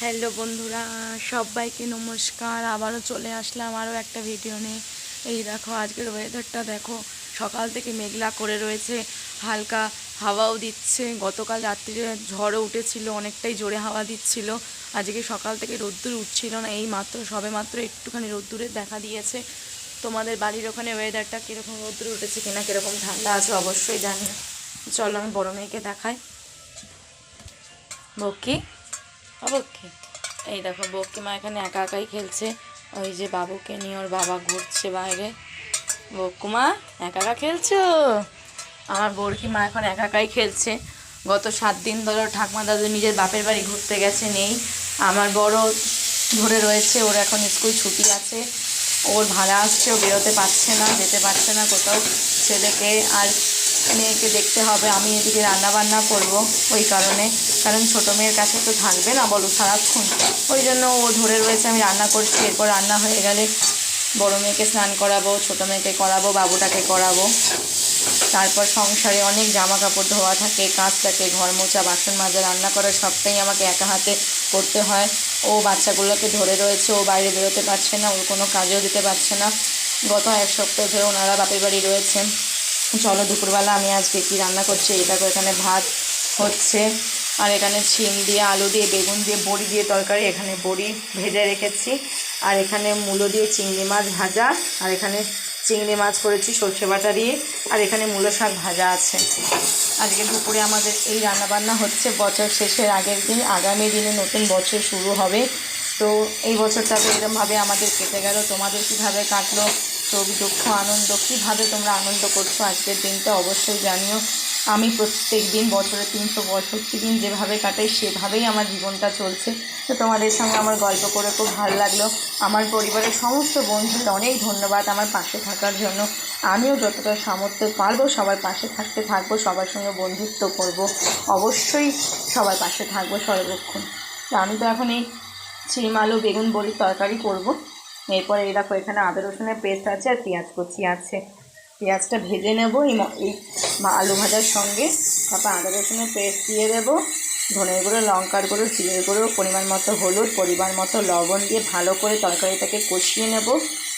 Hello বন্ধুরা, সবাইকে নমস্কার। আবারও চলে আসলাম আরও একটা ভিডিও নিয়ে। এই দেখো আজকের ওয়েদারটা দেখো, সকাল থেকে মেঘলা করে রয়েছে, হালকা হাওয়াও দিচ্ছে। গতকাল রাত্রিরে ঝড়ও উঠেছিল, অনেকটাই জোরে হাওয়া দিচ্ছিল। আজকে সকাল থেকে রোদ্দুর উঠছিল না, এই মাত্র সবে মাত্র একটুখানি রোদ্দুরের দেখা দিয়েছে। তোমাদের বাড়ির ওখানে ওয়েদারটা কীরকম, রোদ্দুর উঠেছে কিনা, কীরকম ঠান্ডা আছে অবশ্যই জানি। চলো আমি বড় মেয়েকে দেখাই। বকি বকি, এই দেখো বকি মা এখানে একা একাই খেলছে। ওই যে বাবুকে নিয়ে ওর বাবা ঘুরছে বাইরে। বকুমা একা একা খেলছো? আমার বড়কি মা এখন একা একাই খেলছে। গত 7 দিন ধরে ঠাকুমা দাদু নিজের বাপের বাড়ি ঘুরতে গেছে, নেই। আমার বড় ধরে রয়েছে, ওর এখন স্কুল ছুটি আছে, ওর ভাড়া আসছে, ও বেরোতে পারছে না, যেতে পারছে না কোথাও। ছেলেকে আর মেয়েকে দেখতে হবে, আমি এদিকে রান্নাবান্না করব ওই কারণে। কারণ ছোটো মেয়ের কাছে তো থাকবে না বলো সারাক্ষণ, ওই জন্য ও ধরে রয়েছে, আমি রান্না করছি। এরপর রান্না হয়ে গেলে বড় মেয়েকে স্নান করাবো, ছোটো মেয়েকে করাবো, বাবুটাকে করাবো। তারপর সংসারে অনেক জামা কাপড় ধোয়া থাকে, কাজ থাকে, ঘর মোছা, বাসন মাজা, রান্না করা, সবটাই আমাকে একা হাতে করতে হয়। ও বাচ্চাগুলোকে ধরে রয়েছে, ও বাইরে বেরোতে পারছে না, ওর কোনো কাজেও দিতে পারছে না। গত 1 সপ্তাহ ধরে ওনারা বাপের বাড়ি রয়েছে। চলো দুপুরবেলা আমি আজকে কী রান্না করছি। এটা এখানে ভাত হচ্ছে, আর এখানে শিম দিয়ে, আলু দিয়ে, বেগুন দিয়ে, বড়ি দিয়ে তরকারি। এখানে বড়ি ভেজে রেখেছি, আর এখানে মূলো দিয়ে চিংড়ি মাছ ভাজা, আর এখানে চিংড়ি মাছ করেছি সর্ষে বাটা দিয়ে, আর এখানে মূলো শাক ভাজা আছে। আজকে দুপুরে আমাদের এই রান্নাবান্না হচ্ছে। বছর শেষের আগের দিন, আগামী দিনে নতুন বছর শুরু হবে। তো এই বছরটা তো এরকমভাবে আমাদের কেটে গেল। তোমাদের কীভাবে কাটলো, সুখ দুঃখ আনন্দ কীভাবে তোমরা আনন্দ করছো আজকের দিনটা অবশ্যই জানিও। আমি প্রত্যেক দিন বছরে 365 দিন যেভাবে কাটাই সেভাবেই আমার জীবনটা চলছে। তো তোমাদের সঙ্গে আমার গল্প করে খুব ভালো লাগলো। আমার পরিবারের সমস্ত বন্ধুদের অনেক ধন্যবাদ আমার পাশে থাকার জন্য। আমিও যতটা সামর্থ্য পারবো সবার পাশে থাকবো, সবার সঙ্গে বন্ধুত্ব করব, অবশ্যই সবার পাশে থাকবো সর্বক্ষণ। তো আমি তো এখন এই শিম আলু বেগুন বড়ির তরকারি করব। এরপরে এই দেখো এখানে আদা রসুনের পেস্ট আছে, আর পেঁয়াজ কুচি আছে। পেঁয়াজটা ভেজে নেব এই আলু ভাজার সঙ্গে। তারপর আদা রসুনের পেস্ট দিয়ে দেবো, ধনের গুঁড়ো, লঙ্কার গুঁড়ো, জিরের গুঁড়ো, পরিমাণ মতো হলুদ, পরিমাণ মতো লবণ দিয়ে ভালো করে তরকারিটাকে কষিয়ে নেব।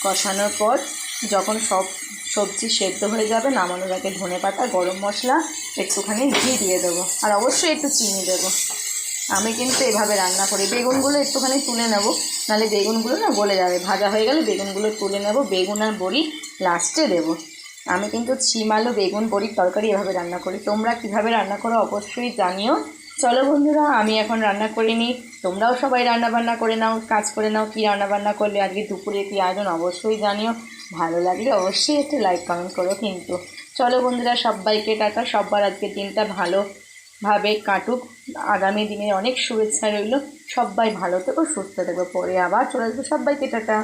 কষানোর পর যখন সব সবজি সেদ্ধ হয়ে যাবে, নামানোর আগে ধনেপাতা, গরম মশলা, একটুখানি ঘি দিয়ে দেবো, আর অবশ্যই একটু চিনি দেবো। আমি কিন্তু এভাবে রান্না করি। বেগুনগুলো একটুখানি তুলে নেব, নাহলে বেগুনগুলো না গলে যাবে। ভাজা হয়ে গেলে বেগুনগুলো তুলে নেব, বেগুন আর বড়ি লাস্টে দেবো। আমি কিন্তু শিম আলু বেগুন বড়ির তরকারি এভাবে রান্না করি। তোমরা কীভাবে রান্না করো অবশ্যই জানিও। চলো বন্ধুরা, আমি এখন রান্না করে নিই। তোমরাও সবাই রান্নাবান্না করে নাও, কাজ করে নাও। কী রান্নাবান্না করলে, আজকে দুপুরে কী আয়োজন অবশ্যই জানিও। ভালো লাগলে অবশ্যই একটু লাইক কমেন্ট করো কিন্তু। চলো বন্ধুরা, সবাইকে টাটা। সবার আজকের দিনটা ভালোভাবে কাটুক। আগামী দিনে অনেক শুভেচ্ছা রইল। সবাই ভালো থেকো, সুস্থ থেকো। পরে আবার চলে আসবো। সবাইকে টাটা।